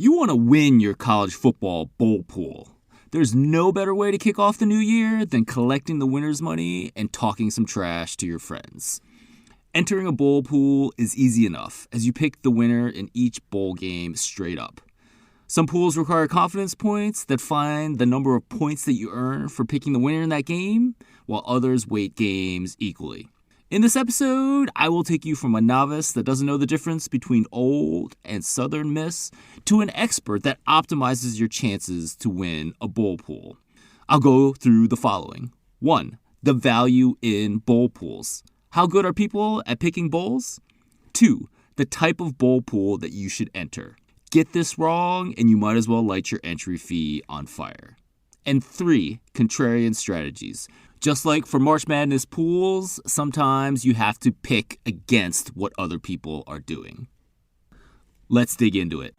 You want to win your college football bowl pool. There's no better way to kick off the new year than collecting the winner's money and talking some trash to your friends. Entering a bowl pool is easy enough, as you pick the winner in each bowl game straight up. Some pools require confidence points that find the number of points that you earn for picking the winner in that game, while others weight games equally. In this episode, I will take you from a novice that doesn't know the difference between Old and Southern Miss to an expert that optimizes your chances to win a bowl pool. I'll go through the following. 1. The value in bowl pools. How good are people at picking bowls? 2. The type of bowl pool that you should enter. Get this wrong and you might as well light your entry fee on fire. And 3. Contrarian strategies. Just like for March Madness pools, sometimes you have to pick against what other people are doing. Let's dig into it.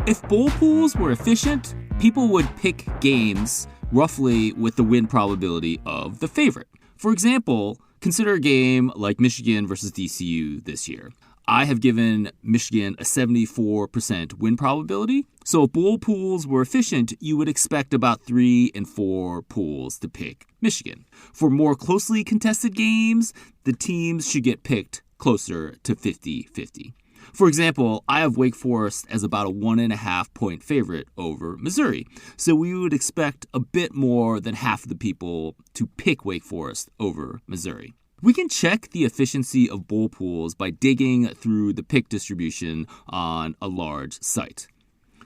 If bowl pools were efficient, people would pick games roughly with the win probability of the favorite. For example, consider a game like Michigan versus DCU this year. I have given Michigan a 74% win probability. So if bowl pools were efficient, you would expect about 3 and 4 pools to pick Michigan. For more closely contested games, the teams should get picked closer to 50-50. For example, I have Wake Forest as about a 1.5 point favorite over Missouri. So we would expect a bit more than half of the people to pick Wake Forest over Missouri. We can check the efficiency of bowl pools by digging through the pick distribution on a large site.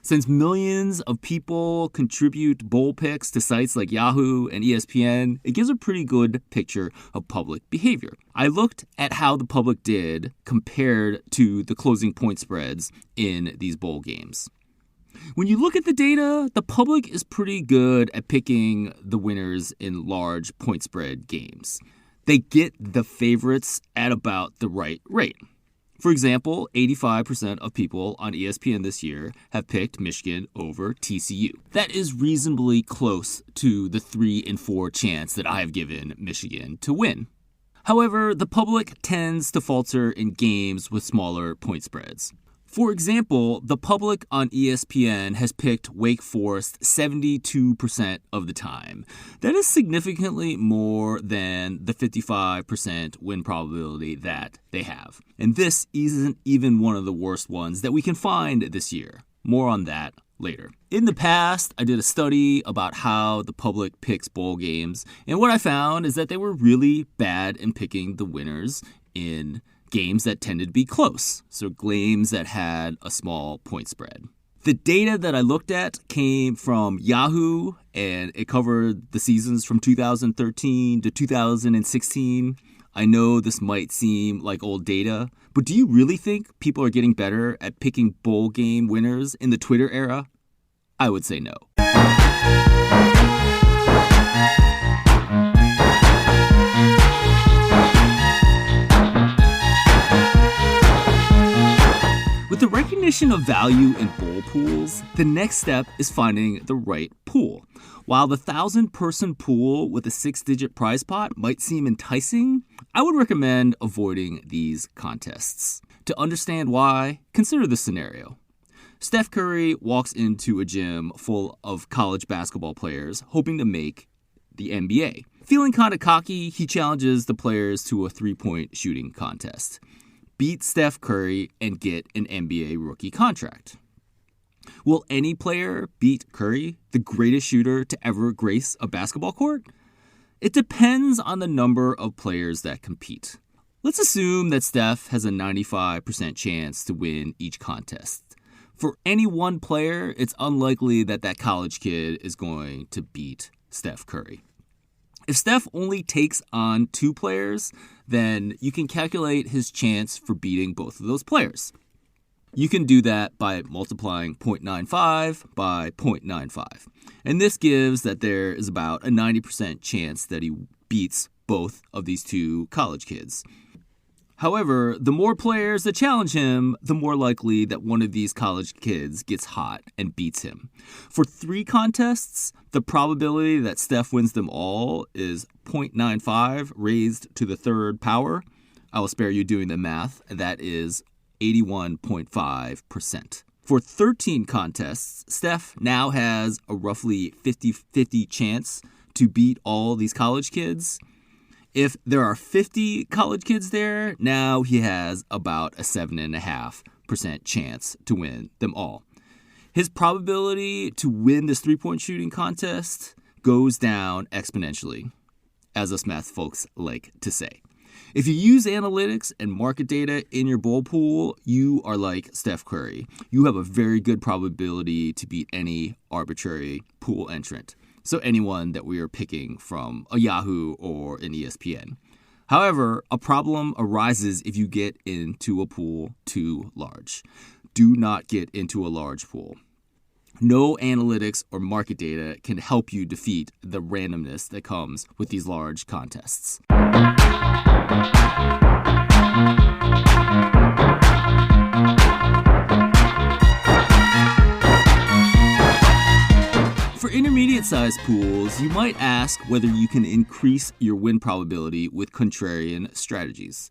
Since millions of people contribute bowl picks to sites like Yahoo and ESPN, it gives a pretty good picture of public behavior. I looked at how the public did compared to the closing point spreads in these bowl games. When you look at the data, the public is pretty good at picking the winners in large point spread games. They get the favorites at about the right rate. For example, 85% of people on ESPN this year have picked Michigan over TCU. That is reasonably close to the 3 and 4 chance that I have given Michigan to win. However, the public tends to falter in games with smaller point spreads. For example, the public on ESPN has picked Wake Forest 72% of the time. That is significantly more than the 55% win probability that they have. And this isn't even one of the worst ones that we can find this year. More on that later. In the past, I did a study about how the public picks bowl games, and what I found is that they were really bad in picking the winners in games that tended to be close, so games that had a small point spread. The data that I looked at came from Yahoo, and it covered the seasons from 2013 to 2016. I know this might seem like old data, but do you really think people are getting better at picking bowl game winners in the Twitter era? I would say no. With the recognition of value in bowl pools, the next step is finding the right pool. While the 1,000-person pool with a 6-digit prize pot might seem enticing, I would recommend avoiding these contests. To understand why, consider this scenario. Steph Curry walks into a gym full of college basketball players hoping to make the NBA. Feeling kind of cocky, he challenges the players to a 3-point shooting contest. Beat Steph Curry and get an NBA rookie contract. Will any player beat Curry, the greatest shooter to ever grace a basketball court? It depends on the number of players that compete. Let's assume that Steph has a 95% chance to win each contest. For any one player, it's unlikely that that college kid is going to beat Steph Curry. If Steph only takes on 2 players, then you can calculate his chance for beating both of those players. You can do that by multiplying 0.95 by 0.95. And this gives that there is about a 90% chance that he beats both of these 2 college kids. However, the more players that challenge him, the more likely that one of these college kids gets hot and beats him. For 3 contests, the probability that Steph wins them all is 0.95 raised to the 3rd power. I will spare you doing the math. That is 81.5%. For 13 contests, Steph now has a roughly 50-50 chance to beat all these college kids. If there are 50 college kids there, now he has about a 7.5% chance to win them all. His probability to win this 3-point shooting contest goes down exponentially, as us math folks like to say. If you use analytics and market data in your bowl pool, you are like Steph Curry. You have a very good probability to beat any arbitrary pool entrant. So anyone that we are picking from a Yahoo or an ESPN. However, a problem arises if you get into a pool too large. Do not get into a large pool. No analytics or market data can help you defeat the randomness that comes with these large contests. For intermediate-sized pools, you might ask whether you can increase your win probability with contrarian strategies.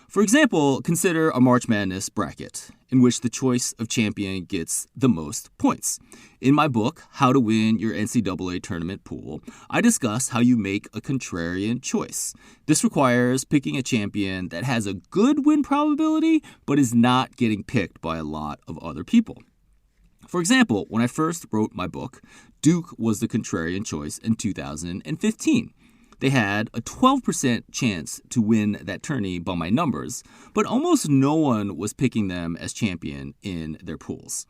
For example, consider a March Madness bracket, in which the choice of champion gets the most points. In my book, How to Win Your NCAA Tournament Pool, I discuss how you make a contrarian choice. This requires picking a champion that has a good win probability, but is not getting picked by a lot of other people. For example, when I first wrote my book, Duke was the contrarian choice in 2015. They had a 12% chance to win that tourney by my numbers, but almost no one was picking them as champion in their pools.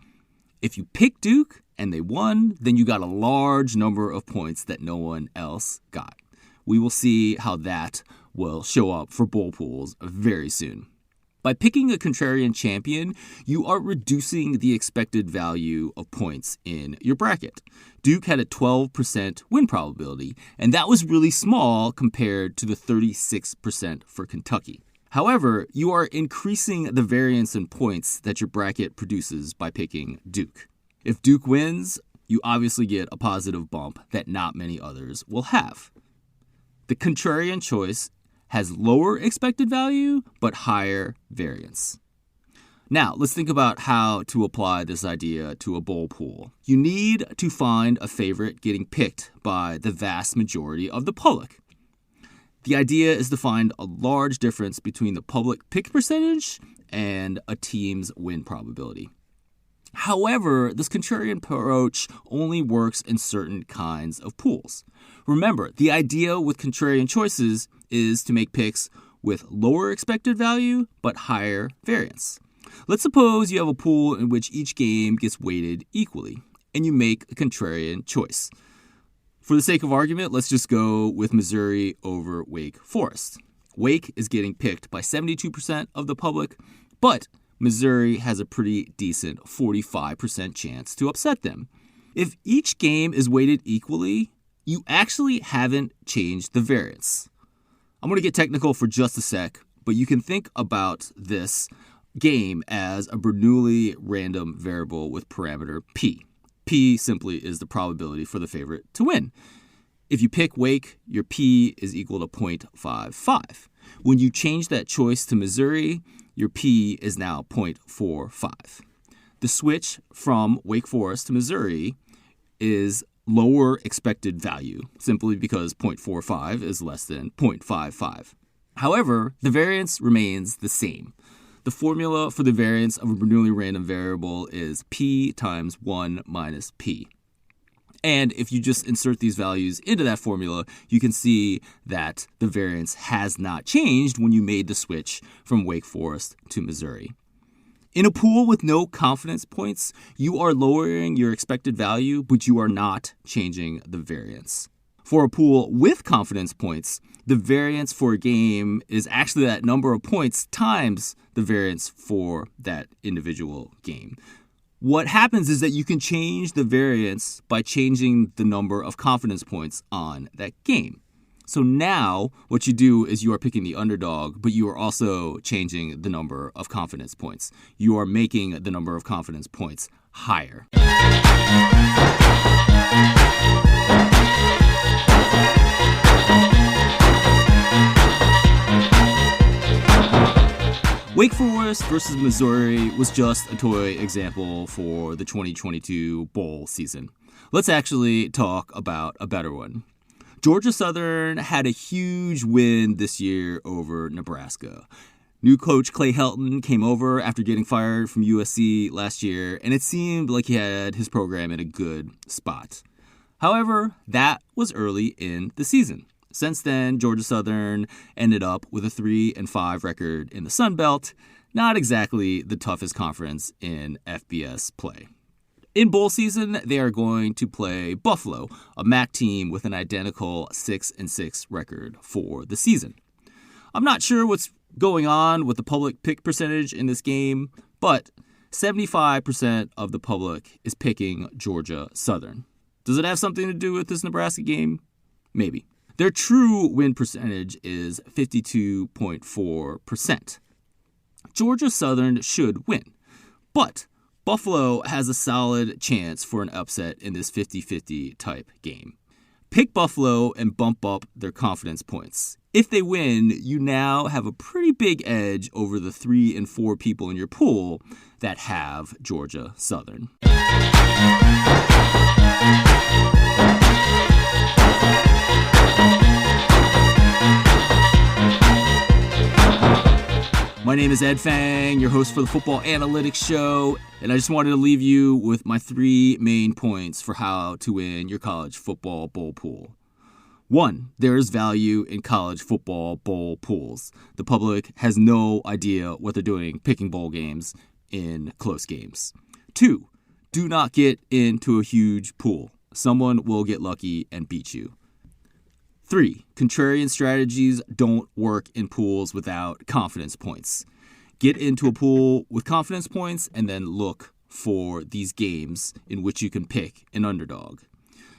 If you picked Duke and they won, then you got a large number of points that no one else got. We will see how that will show up for bowl pools very soon. By picking a contrarian champion, you are reducing the expected value of points in your bracket. Duke had a 12% win probability, and that was really small compared to the 36% for Kentucky. However, you are increasing the variance in points that your bracket produces by picking Duke. If Duke wins, you obviously get a positive bump that not many others will have. The contrarian choice has lower expected value, but higher variance. Now, let's think about how to apply this idea to a bowl pool. You need to find a favorite getting picked by the vast majority of the public. The idea is to find a large difference between the public pick percentage and a team's win probability. However, this contrarian approach only works in certain kinds of pools. Remember, the idea with contrarian choices is to make picks with lower expected value but higher variance. Let's suppose you have a pool in which each game gets weighted equally, and you make a contrarian choice. For the sake of argument, let's just go with Missouri over Wake Forest. Wake is getting picked by 72% of the public, but Missouri has a pretty decent 45% chance to upset them. If each game is weighted equally, you actually haven't changed the variance. I'm going to get technical for just a sec, but you can think about this game as a Bernoulli random variable with parameter p. P simply is the probability for the favorite to win. If you pick Wake, your p is equal to 0.55. When you change that choice to Missouri, your p is now 0.45. The switch from Wake Forest to Missouri is lower expected value, simply because 0.45 is less than 0.55. However, the variance remains the same. The formula for the variance of a Bernoulli random variable is p times 1 minus p. And if you just insert these values into that formula, you can see that the variance has not changed when you made the switch from Wake Forest to Missouri. In a pool with no confidence points, you are lowering your expected value, but you are not changing the variance. For a pool with confidence points, the variance for a game is actually that number of points times the variance for that individual game. What happens is that you can change the variance by changing the number of confidence points on that game. So now what you do is you are picking the underdog, but you are also changing the number of confidence points. You are making the number of confidence points higher. Wake Forest versus Missouri was just a toy example for the 2022 bowl season. Let's actually talk about a better one. Georgia Southern had a huge win this year over Nebraska. New coach Clay Helton came over after getting fired from USC last year, and it seemed like he had his program in a good spot. However, that was early in the season. Since then, Georgia Southern ended up with a 3-5 record in the Sun Belt, not exactly the toughest conference in FBS play. In bowl season, they are going to play Buffalo, a MAC team with an identical 6-6 record for the season. I'm not sure what's going on with the public pick percentage in this game, but 75% of the public is picking Georgia Southern. Does it have something to do with this Nebraska game? Maybe. Their true win percentage is 52.4%. Georgia Southern should win, but Buffalo has a solid chance for an upset in this 50-50 type game. Pick Buffalo and bump up their confidence points. If they win, you now have a pretty big edge over the 3 and 4 people in your pool that have Georgia Southern. My name is Ed Fang, your host for the Football Analytics Show, and I just wanted to leave you with my 3 main points for how to win your college football bowl pool. 1, there is value in college football bowl pools. The public has no idea what they're doing picking bowl games in close games. 2, do not get into a huge pool. Someone will get lucky and beat you. 3, contrarian strategies don't work in pools without confidence points. Get into a pool with confidence points and then look for these games in which you can pick an underdog.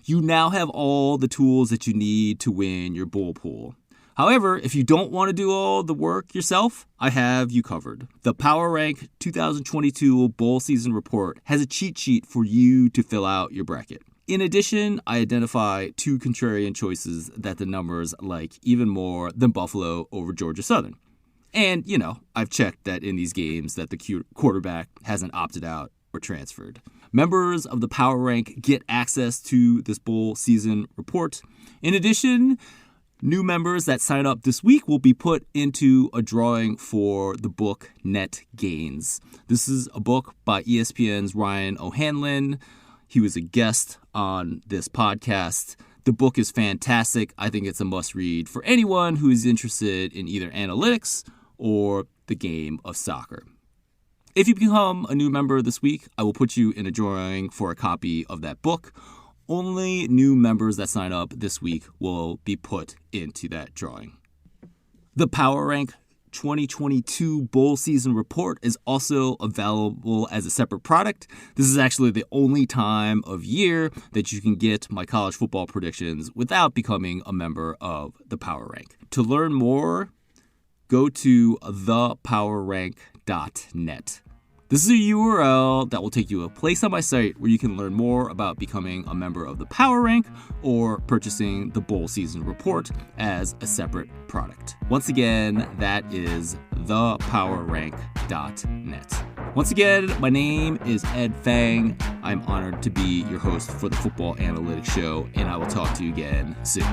You now have all the tools that you need to win your bowl pool. However, if you don't want to do all the work yourself, I have you covered. The Power Rank 2022 Bowl Season Report has a cheat sheet for you to fill out your bracket. In addition, I identify 2 contrarian choices that the numbers like even more than Buffalo over Georgia Southern. And, I've checked that in these games that the quarterback hasn't opted out or transferred. Members of the Power Rank get access to this bowl season report. In addition, new members that sign up this week will be put into a drawing for the book Net Gains. This is a book by ESPN's Ryan O'Hanlon. He was a guest on this podcast. The book is fantastic. I think it's a must-read for anyone who is interested in either analytics or the game of soccer. If you become a new member this week, I will put you in a drawing for a copy of that book. Only new members that sign up this week will be put into that drawing. The Power Rank 2022 Bowl Season Report is also available as a separate product. This is actually the only time of year that you can get my college football predictions without becoming a member of the Power Rank. To learn more, go to thepowerrank.net. This is a URL that will take you to a place on my site where you can learn more about becoming a member of the Power Rank or purchasing the Bowl Season Report as a separate product. Once again, that is thepowerrank.net. Once again, my name is Ed Fang. I'm honored to be your host for the Football Analytics Show, and I will talk to you again soon.